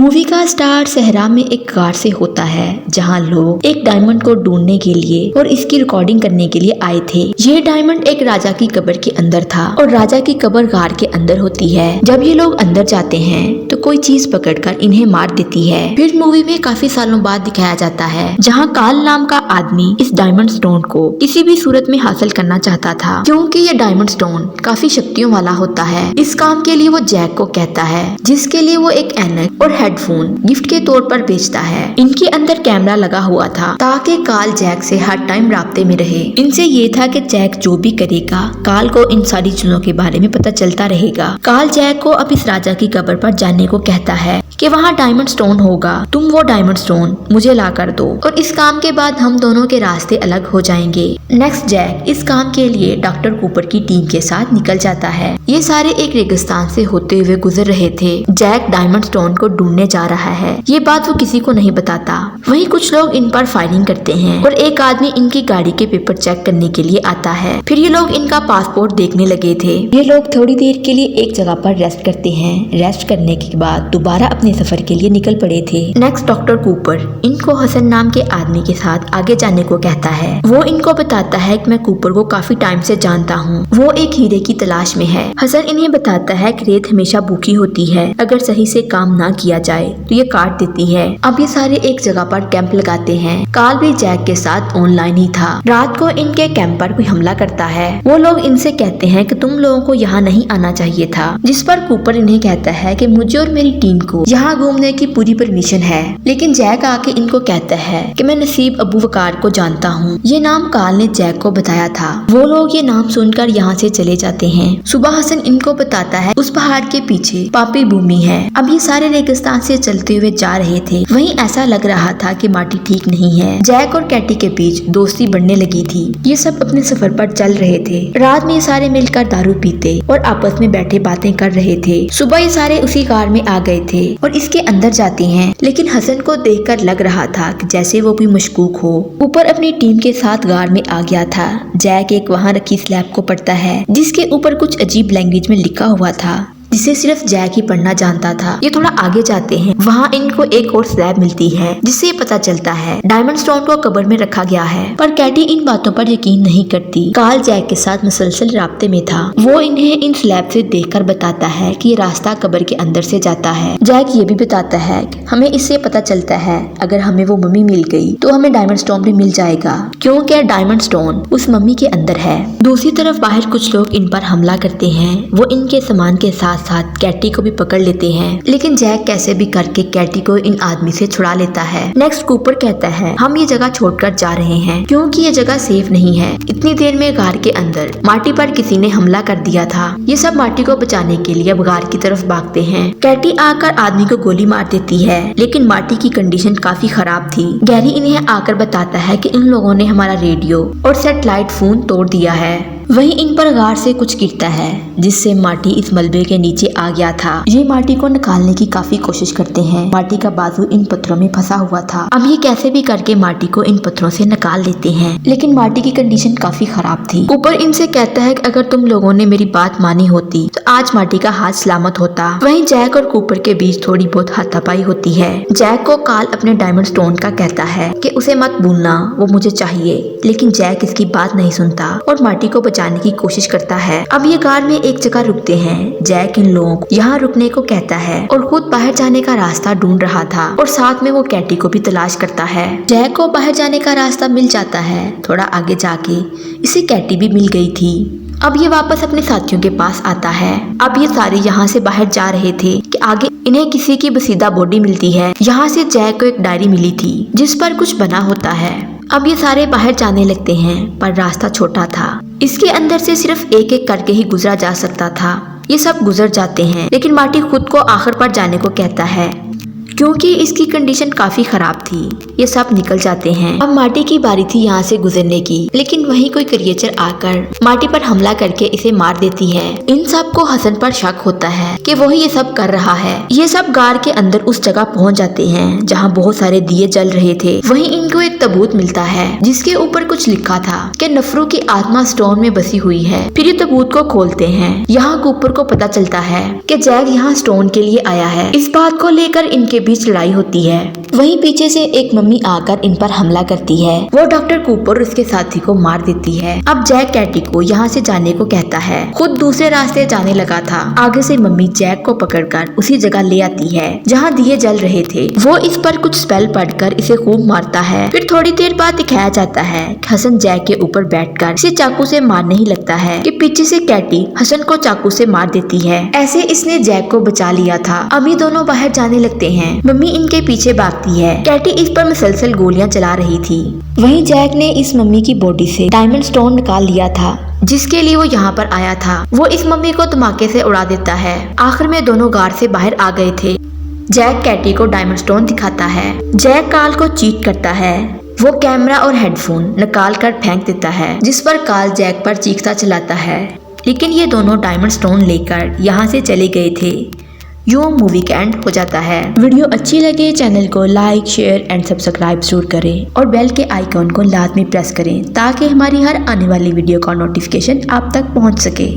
Movie का start सहरा में एक गार से होता है जहां लोग एक डायमंड को ढूंढने के लिए और इसकी रिकॉर्डिंग करने के लिए आए थे। यह डायमंड एक राजा की कब्र के अंदर था और राजा की कब्र गार के अंदर होती है। जब ये लोग अंदर जाते हैं तो कोई चीज पकड़कर इन्हें मार देती है। फिर मूवी में काफी सालों बाद दिखाया जाता है जहाँ काल नाम का आदमी इस डायमंड स्टोन को किसी भी सूरत में हासिल करना चाहता था, क्योंकि ये डायमंड स्टोन काफी शक्तियों वाला होता है। इस काम के लिए वो जैक को कहता है, जिसके लिए वो एक ऐनक और हेडफोन गिफ्ट के तौर पर बेचता है। इनके अंदर कैमरा लगा हुआ था ताकि काल जैक से हर टाइम राब्ते में रहे। इनसे ये था कि जैक जो भी करेगा काल को इन सारी चीजों के बारे में पता चलता रहेगा। काल जैक को अब इस राजा की कब्र पर जाने को कहता है कि वहाँ डायमंड स्टोन होगा, तुम वो डायमंड स्टोन मुझे ला कर दो और इस काम के बाद हम दोनों के रास्ते अलग हो जाएंगे। नेक्स्ट जैक इस काम के लिए डॉक्टर कूपर की टीम के साथ निकल जाता है। ये सारे एक रेगिस्तान से होते हुए गुजर रहे थे। जैक डायमंड स्टोन को ढूंढने जा रहा है, ये बात वो किसी को नहीं बताता। वहीं कुछ लोग इन पर फायरिंग करते हैं और एक आदमी इनकी गाड़ी के पेपर चेक करने के लिए आता है। फिर ये लोग इनका पासपोर्ट देखने लगे थे। ये लोग थोड़ी देर के लिए एक जगह पर रेस्ट करते हैं। रेस्ट करने के बाद दोबारा अपने सफर के लिए निकल पड़े थे। नेक्स्ट डॉक्टर कूपर इनको हसन नाम के आदमी के साथ आगे जाने को कहता है। वो इनको बताता है कि मैं कूपर को काफी टाइम से जानता हूँ, वो एक हीरे की तलाश में है। हसन इन्हें बताता है कि रेत हमेशा भूखी होती है, अगर सही से काम ना किया जाए तो ये काट देती है। अब ये सारे एक जगह पर कैंप लगाते हैं। काल भी जैक के साथ ऑनलाइन ही था। रात को इनके कैंप पर कोई हमला करता है। वो लोग इनसे कहते हैं कि तुम लोगों को यहाँ नहीं आना चाहिए था, जिस पर कूपर इन्हें कहता है कि मुझे और मेरी टीम को यहाँ घूमने की पूरी परमिशन है। लेकिन जैक आके इनको कहता है कि मैं नसीब अबू वकार को जानता हूँ, ये नाम काल ने जैक को बताया था। वो लोग ये नाम सुनकर यहाँ से चले जाते हैं। सुबह हसन इनको बताता है उस पहाड़ के पीछे पापी भूमि है। अब ये सारे रेगिस्तान से चलते हुए जा रहे थे। वहीं ऐसा लग रहा था कि माटी ठीक नहीं है। जैक और कैटी के बीच दोस्ती बढ़ने लगी थी। ये सब अपने सफर पर चल रहे थे। रात में ये सारे मिलकर दारू पीते और आपस में बैठे बातें कर रहे थे। सुबह ये सारे उसी कार में आ गए थे और इसके अंदर जाते हैं। लेकिन हसन को देखकर लग रहा था कि जैसे वो भी मशकूक हो। ऊपर अपनी टीम के साथ गार में आ गया था। जैक एक वहाँ रखी स्लैब को पढ़ता है, जिसके ऊपर कुछ अजीब लैंग्वेज में लिखा हुआ था, जिसे सिर्फ जैक ही पढ़ना जानता था। ये थोड़ा आगे जाते हैं, वहाँ इनको एक और स्लैब मिलती है, जिससे पता चलता है डायमंड स्टोन को कब्र में रखा गया है। पर कैटी इन बातों पर यकीन नहीं करती। काल जैक के साथ मुसलसल राब्ते में था। वो इन्हें इन स्लैब से देखकर बताता है कि ये रास्ता कब्र के अंदर से जाता है। जैक ये भी बताता है कि हमें इससे पता चलता है अगर हमें वो मम्मी मिल गई तो हमें डायमंड स्टोन भी मिल जाएगा, क्योंकि डायमंड स्टोन उस मम्मी के अंदर है। दूसरी तरफ बाहर कुछ लोग इन पर हमला करते हैं। वो इनके सामान के साथ कैटी को भी पकड़ लेते हैं, लेकिन जैक कैसे भी करके कैटी को इन आदमी से छुड़ा लेता है। नेक्स्ट कूपर कहता है हम ये जगह छोड़कर जा रहे हैं, क्योंकि ये जगह सेफ नहीं है। इतनी देर में गार के अंदर माटी पर किसी ने हमला कर दिया था। ये सब माटी को बचाने के लिए अब गार की तरफ भागते हैं। कैटी आकर आदमी को गोली मार देती है, लेकिन माटी की कंडीशन काफी खराब थी। गैरी इन्हें आकर बताता है कि इन लोगों ने हमारा रेडियो और सैटेलाइट फोन तोड़ दिया है। वहीं इन पर गार से कुछ गिरता है, जिससे माटी इस मलबे के नीचे आ गया था। ये माटी को निकालने की काफी कोशिश करते हैं। माटी का बाजू इन पत्थरों में फंसा हुआ था। अब ये कैसे भी करके माटी को इन पत्थरों से निकाल लेते हैं, लेकिन माटी की कंडीशन काफी खराब थी। ऊपर इनसे कहता है कि अगर तुम लोगों ने मेरी बात मानी होती तो आज माटी का हाथ सलामत होता। वहीं जैक और कूपर के बीच थोड़ी बहुत हाथापाई होती है। जैक को काल अपने डायमंड स्टोन का कहता है कि उसे मत भूलना, वो मुझे चाहिए, लेकिन जैक इसकी बात नहीं सुनता और माटी को जाने की कोशिश करता है। अब ये कार में एक जगह रुकते हैं। जैक इन लोगों को यहाँ रुकने को कहता है और खुद बाहर जाने का रास्ता ढूंढ रहा था और साथ में वो कैटी को भी तलाश करता है। जैक को बाहर जाने का रास्ता मिल जाता है। थोड़ा आगे जाके इसे कैटी भी मिल गई थी। अब ये वापस अपने साथियों के पास आता है। अब ये सारे यहाँ से बाहर जा रहे थे कि आगे इन्हें किसी की बसीदा बॉडी मिलती है। यहाँ से जैक को एक डायरी मिली थी जिस पर कुछ बना होता है। अब ये सारे बाहर जाने लगते हैं, पर रास्ता छोटा था। इसके अंदर से सिर्फ एक एक करके ही गुजरा जा सकता था। ये सब गुजर जाते हैं, लेकिन माटी खुद को आखिर पर जाने को कहता है, क्योंकि इसकी कंडीशन काफी खराब थी। ये सब निकल जाते हैं। अब माटी की बारी थी यहाँ से गुजरने की, लेकिन वहीं कोई क्रिएचर आकर माटी पर हमला करके इसे मार देती है। इन सब को हसन पर शक होता है कि वही ये सब कर रहा है। ये सब गार के अंदर उस जगह पहुँच जाते हैं जहाँ बहुत सारे दिए जल रहे थे। वहीं इनको एक ताबूत मिलता है जिसके ऊपर कुछ लिखा था कि नफरू की आत्मा स्टोन में बसी हुई है। फिर ये ताबूत को खोलते हैं। यहाँ कूपर को पता चलता है कि जैक यहाँ स्टोन के लिए आया है। इस बात को लेकर इनके बीच लड़ाई होती है। वहीं पीछे से एक मम्मी आकर इन पर हमला करती है। वो डॉक्टर कूपर और उसके साथी को मार देती है। अब जैक कैटी को यहाँ से जाने को कहता है। खुद दूसरे रास्ते जाने लगा था। आगे से मम्मी जैक को पकड़कर उसी जगह ले आती है जहाँ दिए जल रहे थे। वो इस पर कुछ स्पेल पढ़कर इसे खूब मारता है। फिर थोड़ी देर बाद दिखाया जाता है कि हसन जैक के ऊपर बैठकर इसे चाकू से मारने ही लगता है कि पीछे से कैटी हसन को चाकू से मार देती है। ऐसे इसने जैक को बचा लिया था। अभी दोनों बाहर जाने लगते हैं। मम्मी इनके पीछे भागती है। कैटी इस पर मुसलसल गोलियां चला रही थी। वहीं जैक ने इस मम्मी की बॉडी से डायमंड स्टोन निकाल लिया था जिसके लिए वो यहाँ पर आया था। वो इस मम्मी को धमाके से उड़ा देता है। आखिर में दोनों गार से बाहर आ गए थे। जैक कैटी को डायमंड स्टोन दिखाता है। जैक काल को चीट करता है। वो कैमरा और हेडफोन निकाल कर फेंक देता है जिस पर काल जैक पर चीखता चलाता है। लेकिन ये दोनों डायमंड स्टोन लेकर यहाँ से चले गए थे। यूं मूवी का एंड हो जाता है। वीडियो अच्छी लगे चैनल को लाइक शेयर एंड सब्सक्राइब जरूर करें और बेल के आइकॉन को लाजमी प्रेस करें ताकि हमारी हर आने वाली वीडियो का नोटिफिकेशन आप तक पहुंच सके।